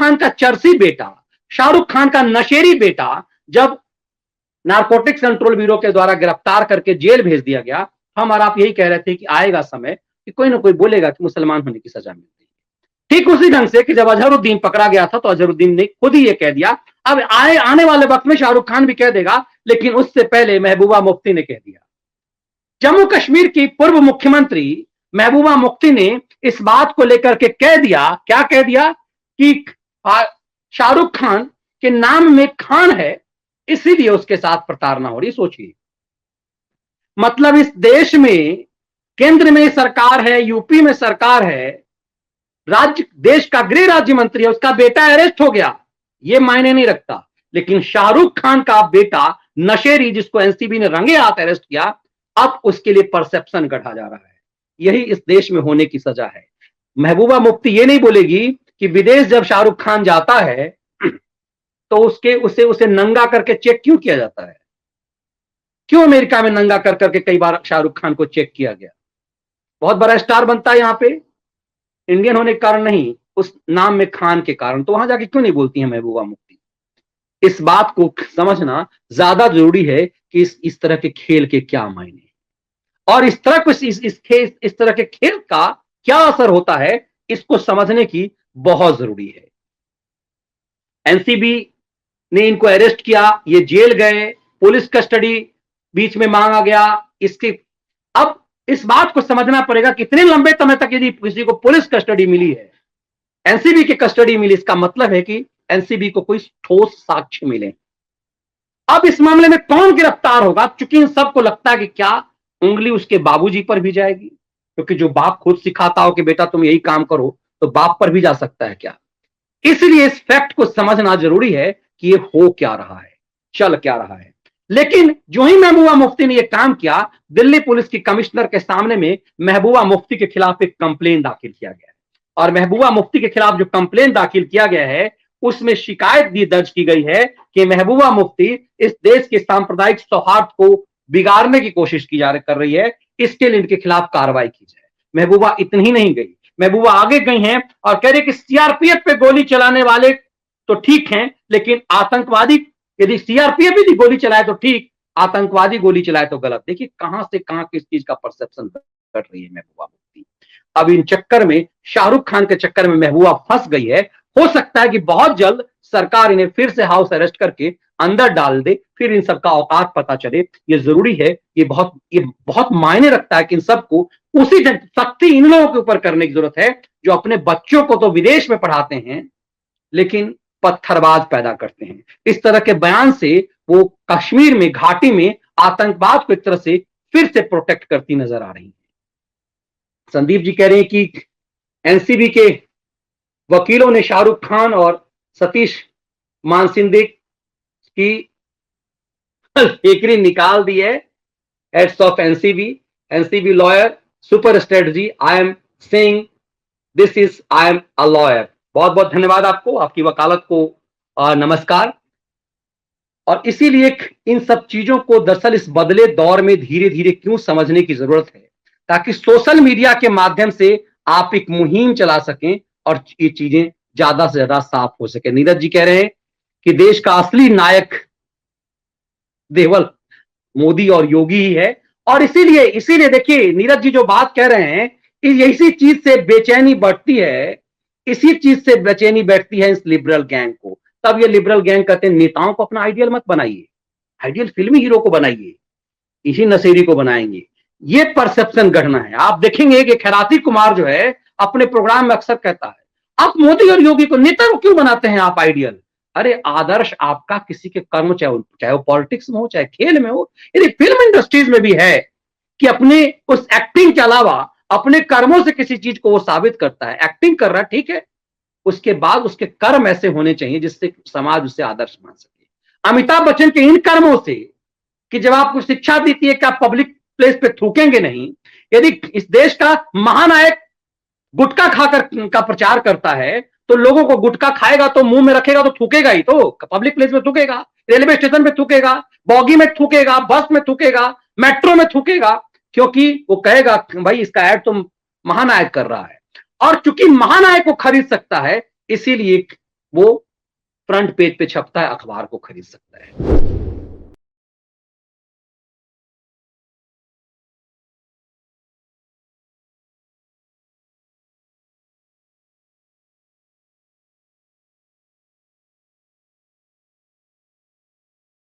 खान का चर्सी बेटा, शाहरुख खान का नशेरी बेटा जब नारकोटिक्स कंट्रोल ब्यूरो के द्वारा गिरफ्तार करके जेल भेज दिया गया, हम और आप यही कह रहे थे कि आएगा समय कि कोई ना कोई बोलेगा कि मुसलमान होने की सजा मिलती है। ठीक उसी ढंग से कि जब अजहरुद्दीन पकड़ा गया था तो अजहरुद्दीन ने खुद ही ये कह दिया, अब आने वाले वक्त में शाहरुख खान भी कह देगा, लेकिन उससे पहले महबूबा मुफ्ती ने कह दिया। जम्मू कश्मीर की पूर्व मुख्यमंत्री महबूबा मुफ्ती ने इस बात को लेकर के कह दिया, क्या कह दिया कि शाहरुख खान के नाम में खान है, इसीलिए उसके साथ प्रताड़ना हो रही। सोचिए, मतलब इस देश में केंद्र में सरकार है, यूपी में सरकार है, राज्य देश का गृह राज्य मंत्री है, उसका बेटा अरेस्ट हो गया, ये मायने नहीं रखता, लेकिन शाहरुख खान का बेटा नशेरी जिसको एनसीबी ने रंगे हाथ अरेस्ट किया, अब उसके लिए परसेप्शन गढ़ा जा रहा है। यही इस देश में होने की सजा है। महबूबा मुफ्ती ये नहीं बोलेगी कि विदेश जब शाहरुख खान जाता है तो उसे नंगा करके चेक क्यों किया जाता है, क्यों अमेरिका में नंगा कर करके कई बार शाहरुख खान को चेक किया गया, बहुत बड़ा स्टार बनता है यहां पे, इंडियन होने के कारण नहीं, उस नाम में खान के कारण, तो वहां जाके क्यों नहीं बोलती है महबूबा मुफ्ती। इस बात को समझना ज्यादा जरूरी है कि इस तरह के खेल के क्या मायने और इस तरह के खेल का क्या असर होता है, इसको समझने की बहुत जरूरी है। एनसीबी ने इनको अरेस्ट किया, ये जेल गए, पुलिस कस्टडी बीच में मांगा गया, इसके अब इस बात को समझना पड़ेगा कि इतने लंबे समय तक यदि किसी को पुलिस कस्टडी मिली है, एनसीबी की कस्टडी मिली, इसका मतलब है कि एनसीबी को कोई ठोस साक्ष्य मिले। अब इस मामले में कौन गिरफ्तार होगा, चूंकि इन सबको लगता है कि क्या उंगली उसके बाबूजी पर भी जाएगी, क्योंकि जो बाप खुद सिखाता हो कि बेटा तुम यही काम करो, तो बाप पर भी जा सकता है क्या। इसलिए इस फैक्ट को समझना जरूरी है कि ये हो क्या रहा है, चल क्या रहा है। लेकिन जो ही महबूबा मुफ्ती ने यह काम किया, दिल्ली पुलिस की कमिश्नर के सामने में महबूबा मुफ्ती के खिलाफ एक कंप्लेन दाखिल किया गया है, और महबूबा मुफ्ती के खिलाफ जो कंप्लेन दाखिल किया गया है उसमें शिकायत भी दर्ज की गई है कि महबूबा मुफ्ती इस देश के सांप्रदायिक सौहार्द को बिगाड़ने की कोशिश कर रही है, इसके लिए इनके खिलाफ कार्रवाई की जाए। महबूबा इतनी ही नहीं गई, महबूबा आगे गई हैं और कह रही कि सीआरपीएफ पे गोली चलाने वाले तो ठीक हैं, लेकिन आतंकवादी यदि सीआरपीएफ भी गोली चलाए तो ठीक, आतंकवादी गोली चलाए तो गलत। देखिए कहां से कहां किस चीज का परसेप्शन कर रही है महबूबा मुफ्ती। अब इन चक्कर में, शाहरुख खान के चक्कर में महबूबा फंस गई है। हो सकता है कि बहुत जल्द सरकार इन्हें फिर से हाउस अरेस्ट करके अंदर डाल दे, फिर इन सबका औकात पता चले। ये जरूरी है, ये बहुत मायने रखता है कि इन सबको उसी सख्ती इन लोगों के ऊपर करने की जरूरत है जो अपने बच्चों को तो विदेश में पढ़ाते हैं लेकिन पत्थरबाज पैदा करते हैं। इस तरह के बयान से वो कश्मीर में, घाटी में आतंकवाद को एक तरह से फिर से प्रोटेक्ट करती नजर आ रही है। संदीप जी कह रहे हैं कि एनसीबी के वकीलों ने शाहरुख खान और सतीश मानसिंदे की एकरी निकाल दी है। Heads of NCB lawyer, super strategy, I am saying this is, I am a lawyer. बहुत बहुत धन्यवाद आपको, आपकी वकालत को नमस्कार। और इसीलिए इन सब चीजों को दरअसल इस बदले दौर में धीरे धीरे क्यों समझने की जरूरत है, ताकि सोशल मीडिया के माध्यम से आप एक मुहिम चला सकें और ये चीजें ज्यादा से ज्यादा साफ हो सके। नीरज जी कह रहे हैं कि देश का असली नायक केवल मोदी और योगी ही है, और इसीलिए देखिए नीरज जी जो बात कह रहे हैं, इसी चीज से बेचैनी बढ़ती है, इसी चीज से बेचैनी बैठती है इस लिबरल गैंग को। तब ये लिबरल गैंग कहते हैं नेताओं को अपना आइडियल मत बनाइए, आइडियल फिल्मी हीरो को बनाइए, इसी नशेरी को बनाएंगे। ये परसेप्शन गढ़ना है। आप देखेंगे कि खैराती कुमार जो है अपने प्रोग्राम में अक्सर कहता है, आप मोदी और योगी को नेता को क्यों बनाते हैं आप आइडियल। अरे आदर्श आपका किसी के कर्म, चाहे वो पॉलिटिक्स में हो, चाहे खेल में हो, यदि फिल्म इंडस्ट्रीज में भी है कि अपने उस एक्टिंग के अलावा अपने कर्मों से किसी चीज को वो साबित करता है। एक्टिंग कर रहा है ठीक है, उसके बाद उसके कर्म ऐसे होने चाहिए जिससे समाज उसे आदर्श मान सके। अमिताभ बच्चन के इन कर्मों से कि जब आपको शिक्षा देती है कि आप पब्लिक प्लेस पे थूकेंगे नहीं, यदि इस देश का महानायक गुटखा खाकर का प्रचार करता है तो लोगों को गुटखा खाएगा तो मुंह में रखेगा तो थूकेगा ही, तो पब्लिक प्लेस में थूकेगा, रेलवे स्टेशन पे थूकेगा, बॉगी में थूकेगा, बस में थूकेगा, मेट्रो में थूकेगा, क्योंकि वो कहेगा भाई इसका ऐड तो महानायक कर रहा है। और चूंकि महानायक को खरीद सकता है, इसीलिए वो फ्रंट पेज पे छपता है, अखबार को खरीद सकता है।